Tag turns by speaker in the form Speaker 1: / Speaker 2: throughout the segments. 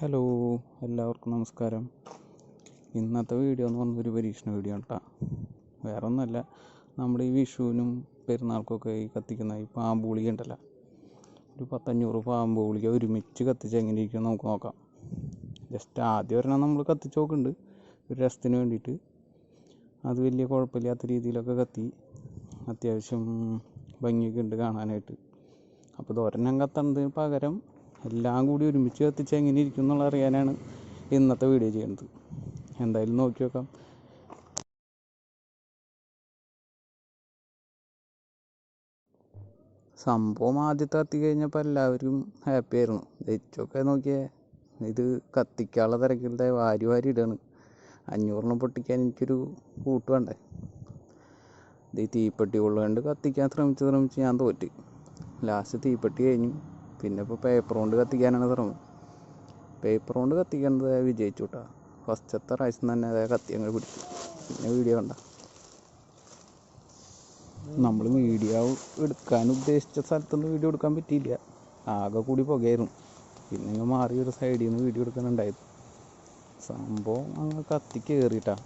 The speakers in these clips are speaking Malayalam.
Speaker 1: ഹലോ, എല്ലാവർക്കും നമസ്കാരം. ഇന്നത്തെ വീഡിയോ എന്ന് പറഞ്ഞൊരു പരീക്ഷണ വീഡിയോ കേട്ടോ. വേറെ ഒന്നുമല്ല, നമ്മുടെ ഈ വിഷുവിനും പെരുന്നാൾക്കൊക്കെ ഈ കത്തിക്കുന്ന ഈ പാമ്പ് ഗുളിക ഉണ്ടല്ലോ, ഒരു 500 പാമ്പ് ഗുളിക ഒരുമിച്ച് കത്തിച്ച് എങ്ങനെ ഇരിക്കും നമുക്ക് നോക്കാം. ജസ്റ്റ് ആദ്യം ഒരെണ്ണം നമ്മൾ കത്തിച്ച് നോക്കുന്നുണ്ട് ഒരു രസത്തിന് വേണ്ടിയിട്ട്. അത് വലിയ കുഴപ്പമില്ലാത്ത രീതിയിലൊക്കെ കത്തി, അത്യാവശ്യം ഭംഗിയൊക്കെ ഉണ്ട് കാണാനായിട്ട്. അപ്പോൾ ഇത് ഒരെണ്ണം കത്തുന്നതിന് പകരം എല്ലാം കൂടി ഒരുമിച്ച് കത്തിച്ച് എങ്ങനെ ഇരിക്കും എന്നുള്ള അറിയാനാണ് ഇന്നത്തെ വീഡിയോ ചെയ്യുന്നത്. എന്തായാലും നോക്കി നോക്കാം. സംഭവം ആദ്യത്തെ കത്തി കഴിഞ്ഞപ്പോൾ എല്ലാവരും ഹാപ്പി ആയിരുന്നു. ദഹിച്ചൊക്കെ നോക്കിയേ, ഇത് കത്തിക്കാനുള്ള തിരക്കിലത്തെ വാരി ഇടുകയാണ്. 500 പൊട്ടിക്കാൻ എനിക്കൊരു കൂട്ട് വേണ്ടേ. ഇത് ഈ തീപ്പെട്ടി കൊള്ളുകൊണ്ട് കത്തിക്കാൻ ശ്രമിച്ച് ഞാൻ തോറ്റ്. ലാസ്റ്റ് തീപ്പെട്ടി കഴിഞ്ഞു. പിന്നെ ഇപ്പോൾ പേപ്പർ കൊണ്ട് കത്തിക്കാനാണ് ശ്രമം. പേപ്പർ കൊണ്ട് കത്തിക്കുന്നത് വിജയിച്ചു കേട്ടോ. ഫസ്റ്റത്തെ പ്രാവശ്യം തന്നെ അതായത് കത്തി അങ്ങ് പിടിച്ചു. പിന്നെ വീഡിയോ കണ്ട നമ്മൾ വീഡിയോ എടുക്കാൻ ഉദ്ദേശിച്ച സ്ഥലത്തൊന്നും വീഡിയോ എടുക്കാൻ പറ്റിയില്ല. ആകെ കൂടി പുകയായിരുന്നു. പിന്നെ ഇങ്ങനെ മാറി ഒരു സൈഡിൽ നിന്ന് വീഡിയോ എടുക്കാനുണ്ടായത്. സംഭവം അങ്ങ് കത്തി കയറിയിട്ടാ.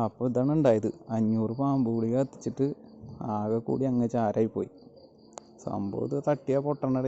Speaker 1: അപ്പോൾ ഇതാണ് ഉണ്ടായത്. 500 പാമ്പ് ഗുളിക കത്തിച്ചിട്ട് ആകെ കൂടി അങ്ങ് ചാരായി പോയി. സംഭവം ഇത് തട്ടിയാൽ പൊട്ടണ